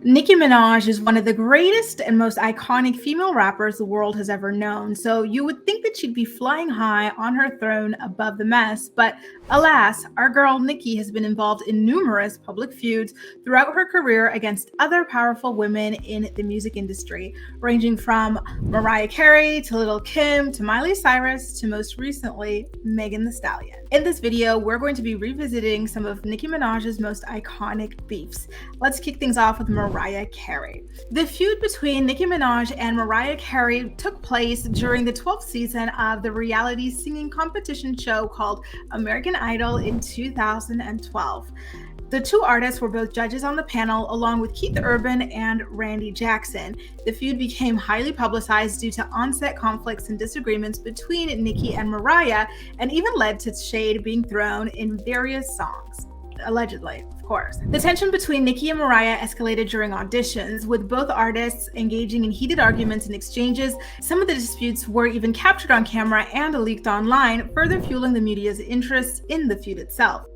Nicki Minaj is one of the greatest and most iconic female rappers the world has ever known, so you would think that she'd be flying high on her throne above the mess, but alas, our girl Nicki has been involved in numerous public feuds throughout her career against other powerful women in the music industry, ranging from Mariah Carey to Lil Kim to Miley Cyrus to most recently Megan Thee Stallion. In this video, we're going to be revisiting some of Nicki Minaj's most iconic beefs. Let's kick things off with Mariah Carey. The feud between Nicki Minaj and Mariah Carey took place during the 12th season of the reality singing competition show called American Idol in 2012. The two artists were both judges on the panel, along with Keith Urban and Randy Jackson. The feud became highly publicized due to on-set conflicts and disagreements between Nicki and Mariah, and even led to shade being thrown in various songs. Allegedly, of course. The tension between Nicki and Mariah escalated during auditions, with both artists engaging in heated arguments and exchanges. Some of the disputes were even captured on camera and leaked online, further fueling the media's interest in the feud itself.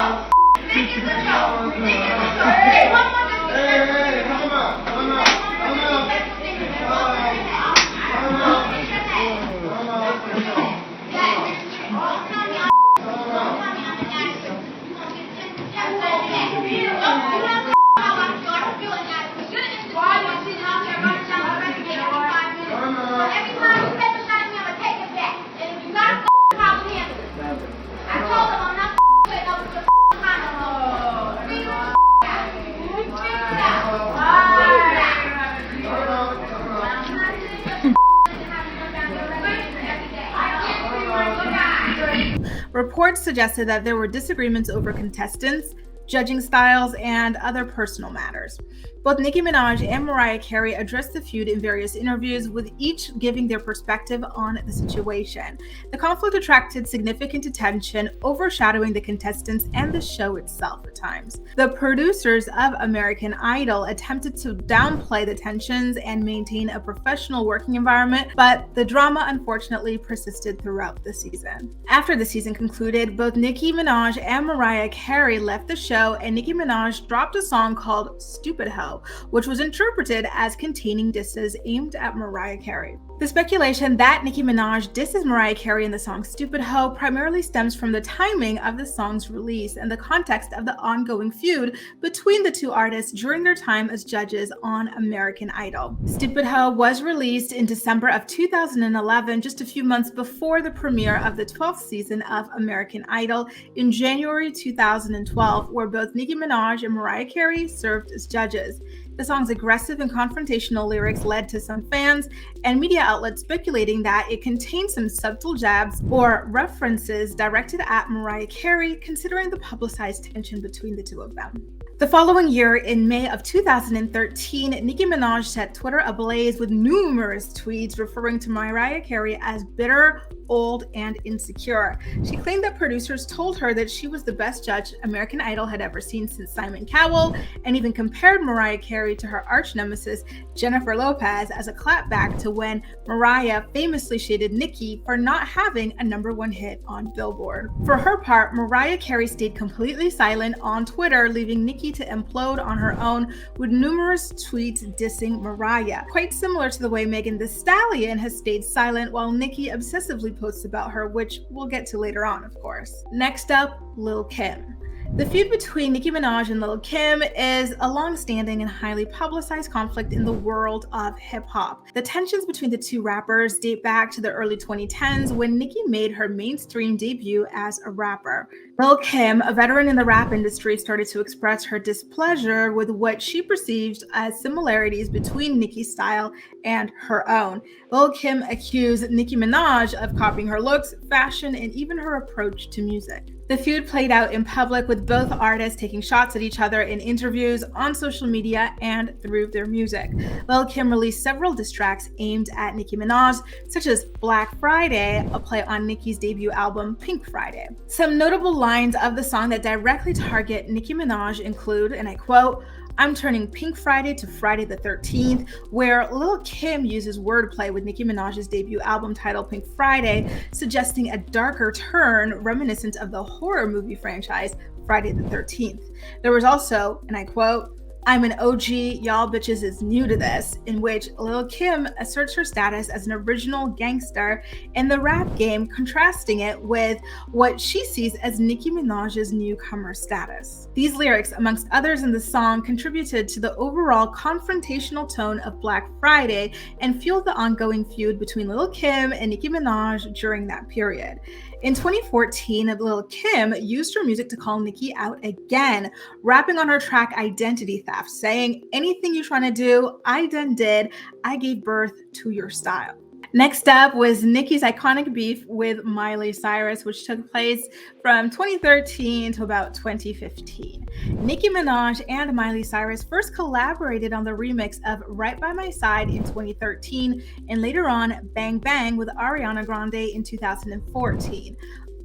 Reports suggested that there were disagreements over contestants, judging styles, and other personal matters. Both Nicki Minaj and Mariah Carey addressed the feud in various interviews, with each giving their perspective on the situation. The conflict attracted significant attention, overshadowing the contestants and the show itself at times. The producers of American Idol attempted to downplay the tensions and maintain a professional working environment, but the drama unfortunately persisted throughout the season. After the season concluded, both Nicki Minaj and Mariah Carey left the show, and Nicki Minaj dropped a song called Stupid Hoe, which was interpreted as containing disses aimed at Mariah Carey. The speculation that Nicki Minaj disses Mariah Carey in the song Stupid Hoe primarily stems from the timing of the song's release and the context of the ongoing feud between the two artists during their time as judges on American Idol. Stupid Hoe was released in December of 2011, just a few months before the premiere of the 12th season of American Idol in January 2012, where both Nicki Minaj and Mariah Carey served as judges. The song's aggressive and confrontational lyrics led to some fans and media outlets speculating that it contained some subtle jabs or references directed at Mariah Carey, considering the publicized tension between the two of them. The following year, in May of 2013, Nicki Minaj set Twitter ablaze with numerous tweets referring to Mariah Carey as bitter, old, and insecure. She claimed that producers told her that she was the best judge American Idol had ever seen since Simon Cowell, and even compared Mariah Carey to her arch nemesis Jennifer Lopez as a clapback to when Mariah famously shaded Nicki for not having a #1 hit on Billboard. For her part, Mariah Carey stayed completely silent on Twitter, leaving Nicki to implode on her own with numerous tweets dissing Mariah. Quite similar to the way Megan Thee Stallion has stayed silent while Nicki obsessively posts about her, which we'll get to later on, of course. Next up, Lil Kim. The feud between Nicki Minaj and Lil Kim is a long-standing and highly publicized conflict in the world of hip-hop. The tensions between the two rappers date back to the early 2010s when Nicki made her mainstream debut as a rapper. Lil Kim, a veteran in the rap industry, started to express her displeasure with what she perceived as similarities between Nicki's style and her own. Lil Kim accused Nicki Minaj of copying her looks, fashion, and even her approach to music. The feud played out in public, with both artists taking shots at each other in interviews, on social media, and through their music. Lil Kim released several diss tracks aimed at Nicki Minaj, such as Black Friday, a play on Nicki's debut album Pink Friday. Some notable lines of the song that directly target Nicki Minaj include, and I quote, "I'm turning Pink Friday to Friday the 13th, where Lil Kim uses wordplay with Nicki Minaj's debut album titled Pink Friday, suggesting a darker turn reminiscent of the horror movie franchise Friday the 13th. There was also, and I quote, I'm an OG, y'all bitches is new to this, in which Lil Kim asserts her status as an original gangster in the rap game, contrasting it with what she sees as Nicki Minaj's newcomer status. These lyrics, amongst others in the song, contributed to the overall confrontational tone of Black Friday and fueled the ongoing feud between Lil Kim and Nicki Minaj during that period. In 2014, Lil Kim used her music to call Nicki out again, rapping on her track Identity Theft, saying, "Anything you trying to do, I done did. I gave birth to your style." Next up was Nicki's iconic beef with Miley Cyrus, which took place from 2013 to about 2015. Nicki Minaj and Miley Cyrus first collaborated on the remix of Right By My Side in 2013 and later on Bang Bang with Ariana Grande in 2014.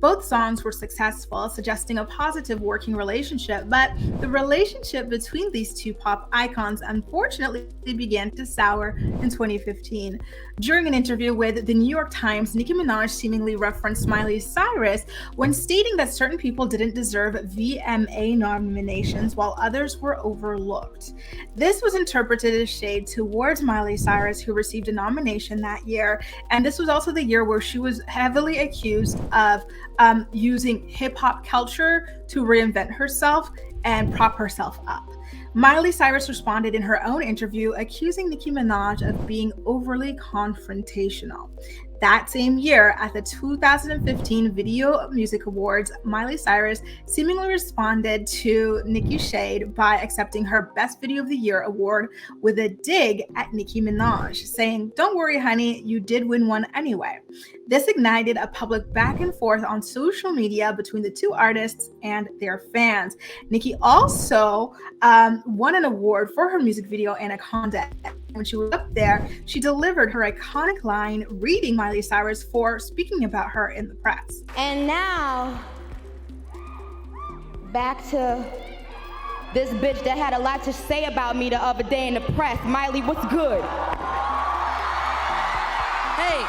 Both songs were successful, suggesting a positive working relationship, but the relationship between these two pop icons unfortunately began to sour in 2015. During an interview with the New York Times, Nicki Minaj seemingly referenced Miley Cyrus when stating that certain people didn't deserve VMA nominations while others were overlooked. This was interpreted as shade towards Miley Cyrus, who received a nomination that year, and this was also the year where she was heavily accused of using hip hop culture to reinvent herself and prop herself up. Miley Cyrus responded in her own interview, accusing Nicki Minaj of being overly confrontational. That same year, at the 2015 Video Music Awards, Miley Cyrus seemingly responded to Nicki's shade by accepting her Best Video of the Year award with a dig at Nicki Minaj, saying, "Don't worry, honey, you did win one anyway." This ignited a public back and forth on social media between the two artists and their fans. Nicki also won an award for her music video Anaconda. When she was up there, she delivered her iconic line, reading Miley Cyrus for speaking about her in the press. And now, back to this bitch that had a lot to say about me the other day in the press. Miley, what's good? Hey,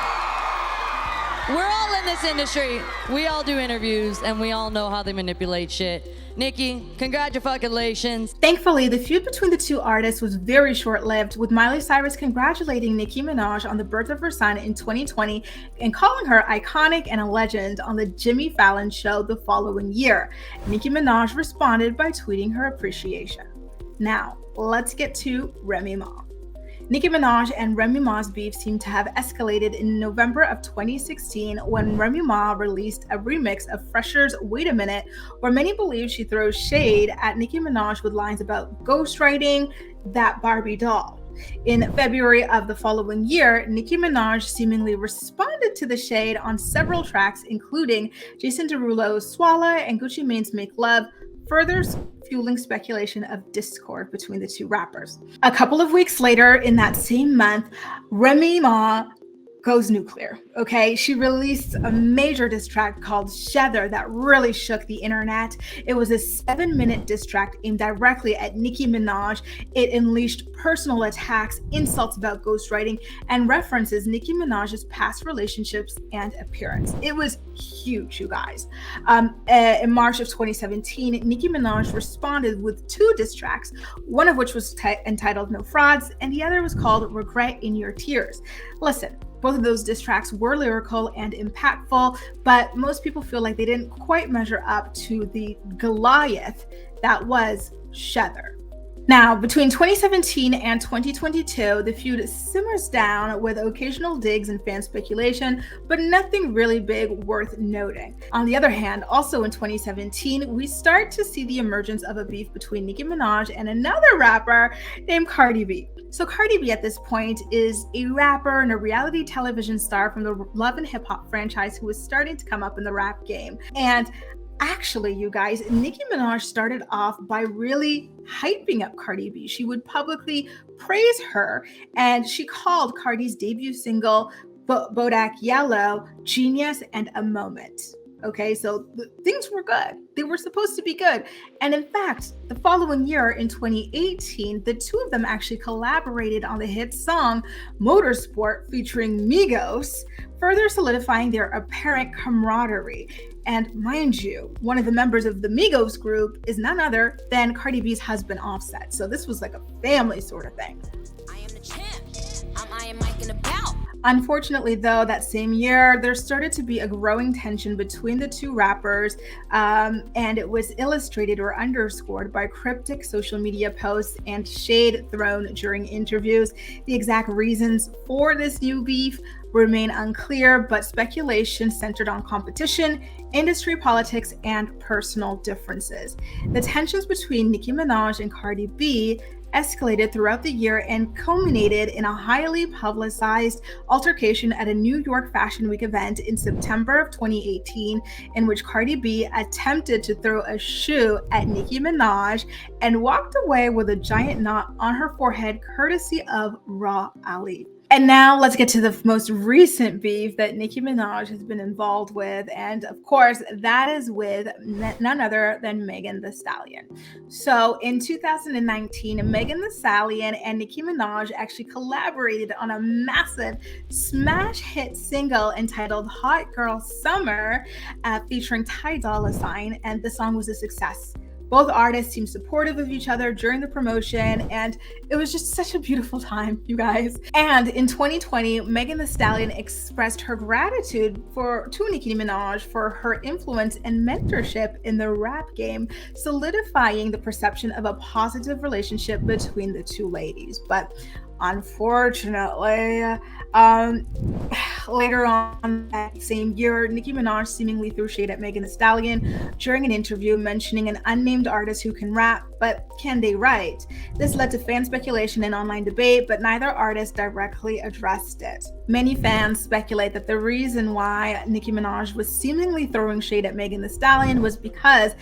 we're all in this industry. We all do interviews, and we all know how they manipulate shit. Nicki, congratulations. Thankfully, the feud between the two artists was very short-lived, with Miley Cyrus congratulating Nicki Minaj on the birth of her son in 2020 and calling her iconic and a legend on the Jimmy Fallon show the following year. Nicki Minaj responded by tweeting her appreciation. Now, let's get to Remy Ma. Nicki Minaj and Remy Ma's beef seemed to have escalated in November of 2016 when Remy Ma released a remix of Fresher's Wait a Minute, where many believe she throws shade at Nicki Minaj with lines about ghostwriting that Barbie doll. In February of the following year, Nicki Minaj seemingly responded to the shade on several tracks, including Jason Derulo's Swalla and Gucci Mane's Make Love, further fueling speculation of discord between the two rappers. A couple of weeks later in that same month, Remy Ma goes nuclear, okay? She released a major diss track called Shether that really shook the internet. It was a 7-minute diss track aimed directly at Nicki Minaj. It unleashed personal attacks, insults about ghostwriting, and references Nicki Minaj's past relationships and appearance. It was huge, you guys. In March of 2017, Nicki Minaj responded with 2 diss tracks, one of which was entitled No Frauds, and the other was called Regret in Your Tears. Listen, both of those diss tracks were lyrical and impactful, but most people feel like they didn't quite measure up to the Goliath that was Shether. Now, between 2017 and 2022, the feud simmers down with occasional digs and fan speculation, but nothing really big worth noting. On the other hand, also in 2017, we start to see the emergence of a beef between Nicki Minaj and another rapper named Cardi B. So Cardi B at this point is a rapper and a reality television star from the Love and Hip Hop franchise who is starting to come up in the rap game. And actually, you guys, Nicki Minaj started off by really hyping up Cardi B. She would publicly praise her, and she called Cardi's debut single, Bodak Yellow, genius and a moment. Okay, so things were good. They were supposed to be good. And in fact, the following year in 2018, the two of them actually collaborated on the hit song Motorsport featuring Migos, further solidifying their apparent camaraderie. And mind you, one of the members of the Migos group is none other than Cardi B's husband, Offset. So this was like a family sort of thing. I am the champ. I'm Iron Mike in the bout. Unfortunately, though, that same year, there started to be a growing tension between the two rappers, and it was illustrated or underscored by cryptic social media posts and shade thrown during interviews. The exact reasons for this new beef remain unclear, but speculation centered on competition, industry politics, and personal differences. The tensions between Nicki Minaj and Cardi B escalated throughout the year and culminated in a highly publicized altercation at a New York Fashion Week event in September of 2018, in which Cardi B attempted to throw a shoe at Nicki Minaj and walked away with a giant knot on her forehead, courtesy of royale. And now let's get to the most recent beef that Nicki Minaj has been involved with. And of course, that is with none other than Megan Thee Stallion. So in 2019, Megan Thee Stallion and Nicki Minaj actually collaborated on a massive smash hit single entitled Hot Girl Summer, featuring Ty Dolla $ign, and the song was a success. Both artists seemed supportive of each other during the promotion, and it was just such a beautiful time, you guys. And in 2020, Megan Thee Stallion expressed her gratitude to Nicki Minaj for her influence and mentorship in the rap game, solidifying the perception of a positive relationship between the two ladies. But unfortunately, later on that same year, Nicki Minaj seemingly threw shade at Megan Thee Stallion during an interview, mentioning an unnamed artist who can rap, but can they write? This led to fan speculation and online debate, but neither artist directly addressed it. Many fans speculate that the reason why Nicki Minaj was seemingly throwing shade at Megan Thee Stallion was because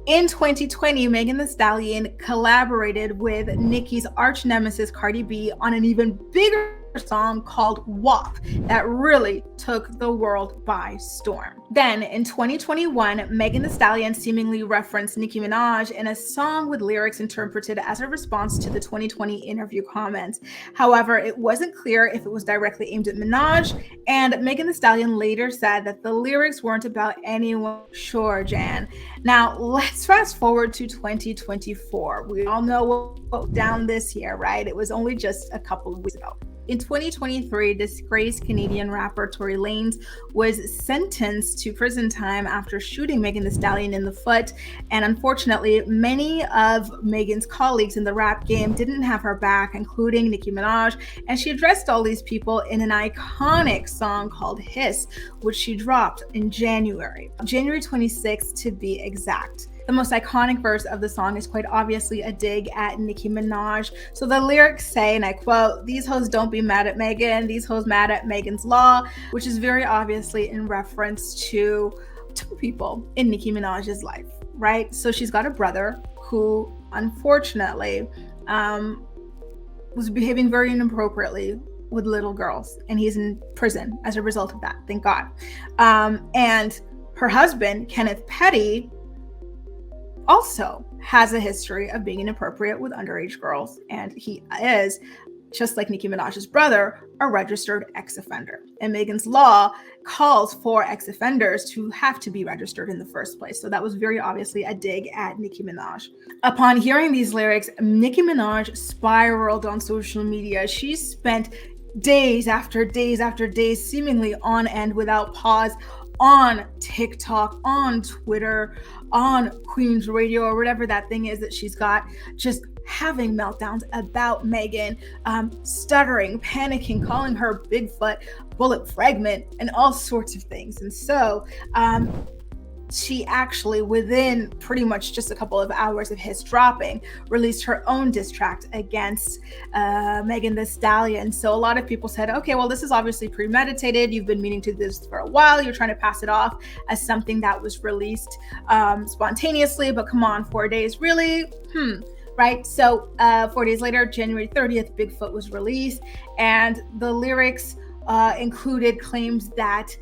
in 2020, Megan Thee Stallion collaborated with Nicki's arch nemesis Cardi B on an even bigger song called WAP that really took the world by storm. Then in 2021, Megan Thee Stallion seemingly referenced Nicki Minaj in a song with lyrics interpreted as a response to the 2020 interview comments. However, it wasn't clear if it was directly aimed at Minaj, and Megan Thee Stallion later said that the lyrics weren't about anyone. Sure, Jan. Now, let's fast forward to 2024. We all know what went down this year, right? It was only just a couple of weeks ago. In 2023, disgraced Canadian rapper Tory Lanez was sentenced to prison time after shooting Megan Thee Stallion in the foot. And unfortunately, many of Megan's colleagues in the rap game didn't have her back, including Nicki Minaj. And she addressed all these people in an iconic song called Hiss, which she dropped in January 26th to be exact. The most iconic verse of the song is quite obviously a dig at Nicki Minaj. So the lyrics say, and I quote, "These hoes don't be mad at Megan, these hoes mad at Megan's law," which is very obviously in reference to two people in Nicki Minaj's life, right? So she's got a brother who unfortunately was behaving very inappropriately with little girls, and he's in prison as a result of that, thank God. And her husband, Kenneth Petty, also has a history of being inappropriate with underage girls, and he is, just like Nicki Minaj's brother, a registered ex-offender. And Megan's law calls for ex-offenders to have to be registered in the first place. So that was very obviously a dig at Nicki Minaj. Upon hearing these lyrics, Nicki Minaj spiraled on social media. She spent days after days after days, seemingly on end without pause, on TikTok, on Twitter, on Queen's Radio, or whatever that thing is that she's got, just having meltdowns about Megan, stuttering, panicking, calling her Bigfoot, bullet fragment, and all sorts of things. And so she actually, within pretty much just a couple of hours of his dropping, released her own diss track against Megan Thee Stallion. So a lot of people said, okay, well, this is obviously premeditated. You've been meaning to do this for a while. You're trying to pass it off as something that was released spontaneously, but come on, 4 days, really? Right? So 4 days later, January 30th, Bigfoot was released, and the lyrics included claims that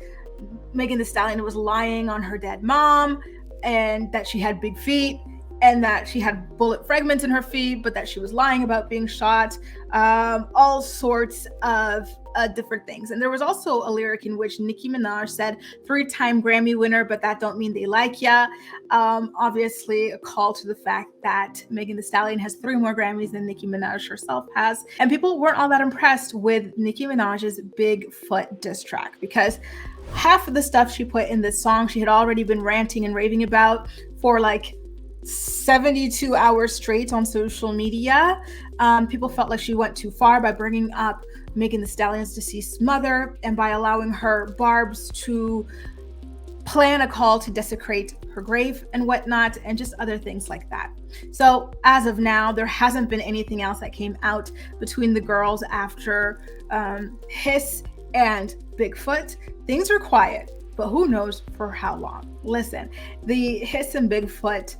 Megan Thee Stallion was lying on her dead mom, and that she had big feet, and that she had bullet fragments in her feet, but that she was lying about being shot. All sorts of different things. And there was also a lyric in which Nicki Minaj said, 3-time Grammy winner, but that don't mean they like ya. Obviously a call to the fact that Megan Thee Stallion has 3 more Grammys than Nicki Minaj herself has. And people weren't all that impressed with Nicki Minaj's Bigfoot diss track, because half of the stuff she put in this song, she had already been ranting and raving about for like 72 hours straight on social media. People felt like she went too far by bringing up Megan Thee Stallion's deceased mother and by allowing her Barbs to plan a call to desecrate her grave and whatnot, and just other things like that. So as of now, there hasn't been anything else that came out between the girls after Hiss and Bigfoot. Things are quiet, but who knows for how long. Listen, the Hiss and Bigfoot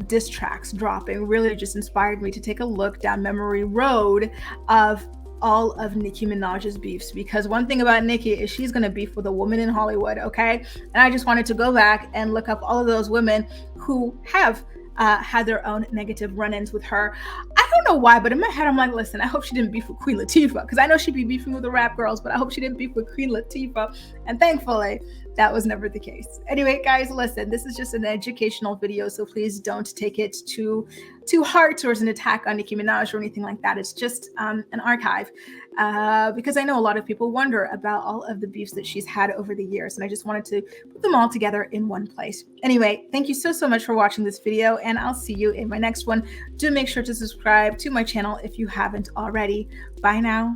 diss tracks dropping really just inspired me to take a look down memory road of all of Nicki Minaj's beefs, because one thing about Nicki is she's going to beef with a woman in Hollywood, okay? And I just wanted to go back and look up all of those women who have had their own negative run-ins with her. I don't know why, but in my head, I'm like, listen, I hope she didn't beef with Queen Latifah, because I know she'd be beefing with the rap girls, but I hope she didn't beef with Queen Latifah. And thankfully, that was never the case. Anyway, guys, listen, this is just an educational video, so please don't take it too heart or as an attack on Nicki Minaj or anything like that. It's just an archive, because I know a lot of people wonder about all of the beefs that she's had over the years, and I just wanted to put them all together in one place. Anyway, thank you so much for watching this video, and I'll see you in my next one. Do make sure to subscribe to my channel if you haven't already. Bye now.